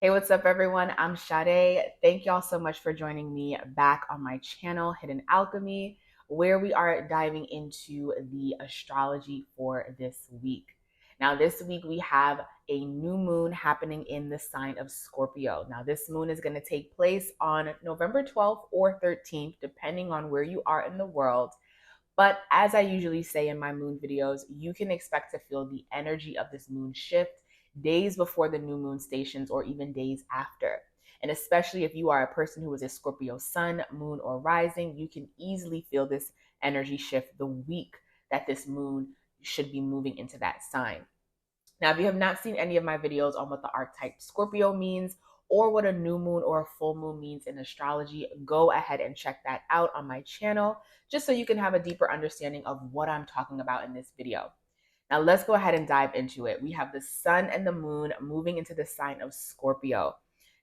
Hey, what's up, everyone? I'm Sade. Thank y'all so much for joining me back on my channel, Hidden Alchemy, where we are diving into the astrology for this week. Now, this week we have a new moon happening in the sign of Scorpio. Now, this moon is going to take place on November 12th or 13th, depending on where you are in the world. But as I usually say in my moon videos, you can expect to feel the energy of this moon shift days before the new moon stations or even days after. And especially if you are a person who is a Scorpio sun, moon, or rising, you can easily feel this energy shift the week that this moon should be moving into that sign. Now, if you have not seen any of my videos on what the archetype Scorpio means or what a new moon or a full moon means in astrology, go ahead and check that out on my channel just so you can have a deeper understanding of what I'm talking about in this video. Now, let's go ahead and dive into it. We have the sun and the moon moving into the sign of Scorpio.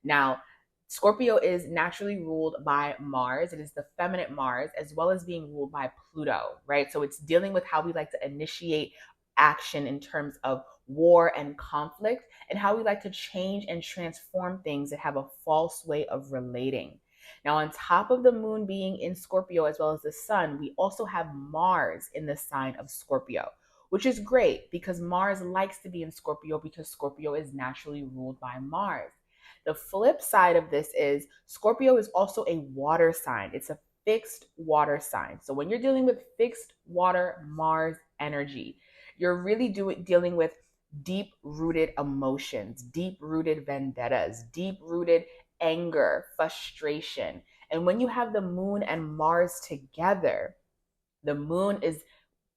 Now, Scorpio is naturally ruled by Mars. It is the feminine Mars, as well as being ruled by Pluto, right? So it's dealing with how we like to initiate action in terms of war and conflict, and how we like to change and transform things that have a false way of relating. Now, on top of the moon being in Scorpio as well as the sun, we also have Mars in the sign of Scorpio, which is great because Mars likes to be in Scorpio because Scorpio is naturally ruled by Mars. The flip side of this is Scorpio is also a water sign. It's a fixed water sign. So when you're dealing with fixed water Mars energy, you're really dealing with deep rooted emotions, deep rooted vendettas, deep rooted anger, frustration. And when you have the moon and Mars together, the moon is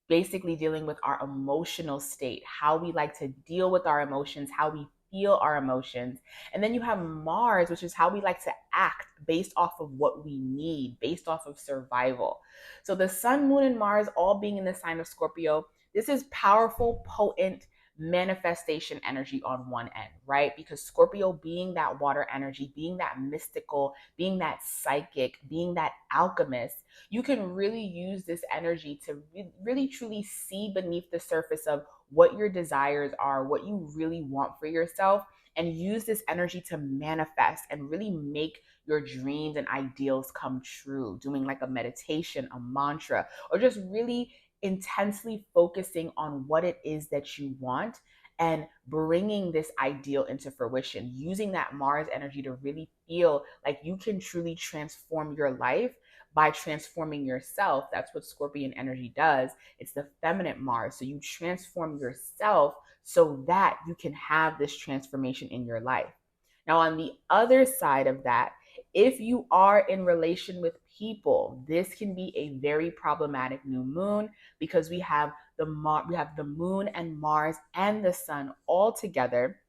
basically dealing with our emotional state, how we like to deal with our emotions, how we feel our emotions. And then you have Mars, which is how we like to act based off of what we need, based off of survival. So the sun, moon, and Mars all being in the sign of Scorpio, this is powerful, potent manifestation energy on one end, right? Because Scorpio being that water energy, being that mystical, being that psychic, being that alchemist, you can really use this energy to really truly see beneath the surface of what your desires are, what you really want for yourself, and use this energy to manifest and really make your dreams and ideals come true. Doing like a meditation, a mantra, or just really intensely focusing on what it is that you want and bringing this ideal into fruition, using that Mars energy to really feel like you can truly transform your life by transforming yourself. That's what Scorpion energy does. It's the feminine Mars. So you transform yourself so that you can have this transformation in your life. Now, on the other side of that, if you are in relation with people, this can be a very problematic new moon because we have the moon and Mars and the sun all together.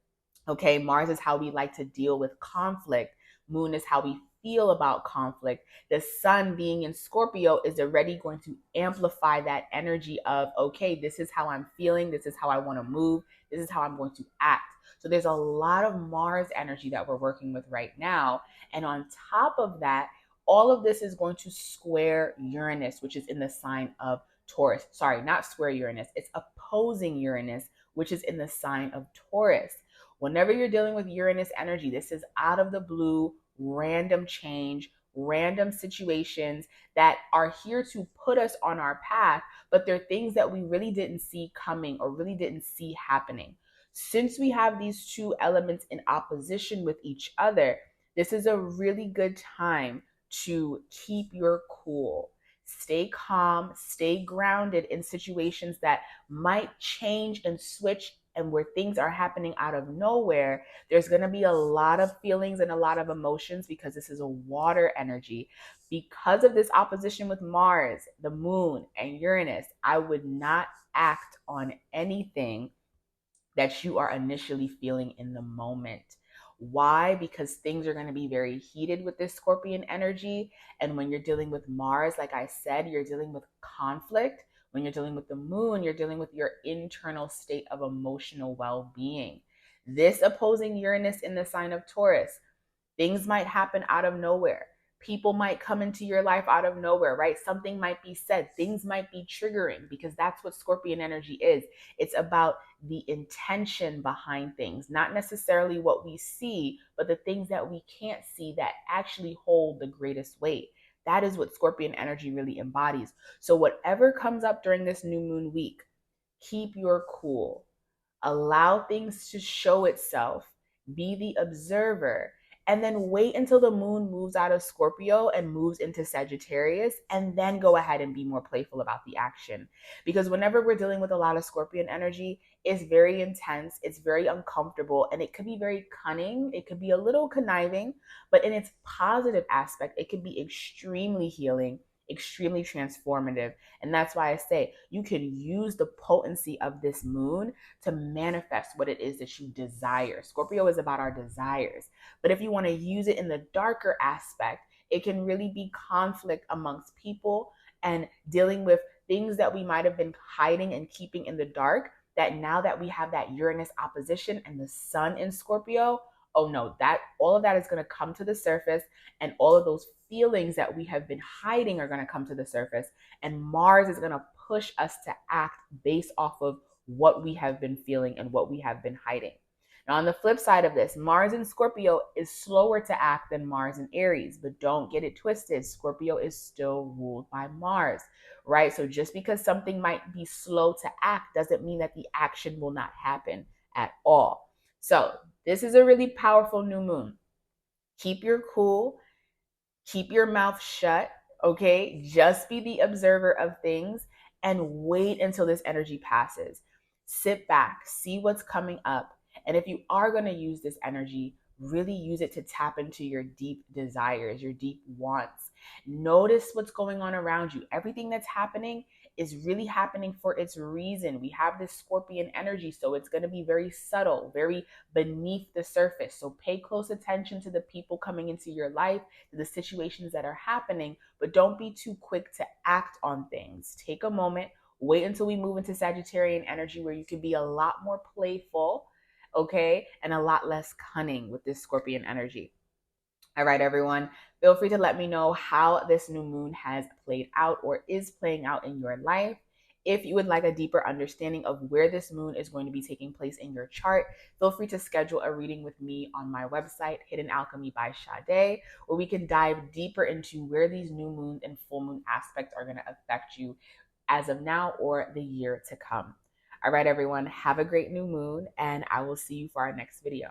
Okay, Mars is how we like to deal with conflict. Moon is how we feel about conflict. The sun being in Scorpio is already going to amplify that energy of, okay, this is how I'm feeling. This is how I want to move. This is how I'm going to act. So there's a lot of Mars energy that we're working with right now. And on top of that, all of this is going to square Uranus, which is in the sign of Taurus. Sorry, not square Uranus. It's opposing Uranus, which is in the sign of Taurus. Whenever you're dealing with Uranus energy, this is out of the blue, random change, random situations that are here to put us on our path, but they're things that we really didn't see coming or really didn't see happening. Since we have these two elements in opposition with each other, this is a really good time to keep your cool. Stay calm, stay grounded in situations that might change and switch, and where things are happening out of nowhere. There's going to be a lot of feelings and a lot of emotions because this is a water energy. Because of this opposition with Mars, the moon, and Uranus, I would not act on anything that you are initially feeling in the moment. Why? Because things are going to be very heated with this Scorpion energy. And when you're dealing with Mars, like I said, you're dealing with conflict. When you're dealing with the moon, you're dealing with your internal state of emotional well being. This opposing Uranus in the sign of Taurus, things might happen out of nowhere. People might come into your life out of nowhere, right? Something might be said, things might be triggering, because that's what Scorpion energy is. It's about the intention behind things, not necessarily what we see, but the things that we can't see that actually hold the greatest weight. That is what Scorpion energy really embodies. So, whatever comes up during this new moon week, keep your cool, allow things to show itself, be the observer, and then wait until the moon moves out of Scorpio and moves into Sagittarius, and then go ahead and be more playful about the action. Because whenever we're dealing with a lot of Scorpion energy, it's very intense, it's very uncomfortable, and it could be very cunning, it could be a little conniving, but in its positive aspect, it can be extremely healing, extremely transformative. And that's why I say you can use the potency of this moon to manifest what it is that you desire. Scorpio is about our desires. But if you want to use it in the darker aspect, it can really be conflict amongst people and dealing with things that we might have been hiding and keeping in the dark, that now that we have that Uranus opposition and the sun in Scorpio, oh no, that all of that is going to come to the surface, and all of those feelings that we have been hiding are going to come to the surface, and Mars is going to push us to act based off of what we have been feeling and what we have been hiding. Now, on the flip side of this, Mars in Scorpio is slower to act than Mars in Aries, but don't get it twisted. Scorpio is still ruled by Mars, right? So just because something might be slow to act doesn't mean that the action will not happen at all. So this is a really powerful new moon. Keep your cool, keep your mouth shut, okay? Just be the observer of things and wait until this energy passes. Sit back, see what's coming up. And if you are going to use this energy, really use it to tap into your deep desires, your deep wants. Notice what's going on around you. Everything that's happening is really happening for its reason. We have this Scorpion energy, so it's going to be very subtle, very beneath the surface. So pay close attention to the people coming into your life, to the situations that are happening, but don't be too quick to act on things. Take a moment, wait until we move into Sagittarian energy, where you can be a lot more playful, okay, and a lot less cunning with this Scorpion energy. All right, everyone, feel free to let me know how this new moon has played out or is playing out in your life. If you would like a deeper understanding of where this moon is going to be taking place in your chart, feel free to schedule a reading with me on my website, Hidden Alchemy by Sade, where we can dive deeper into where these new moon and full moon aspects are going to affect you as of now or the year to come. All right, everyone, have a great new moon, and I will see you for our next video.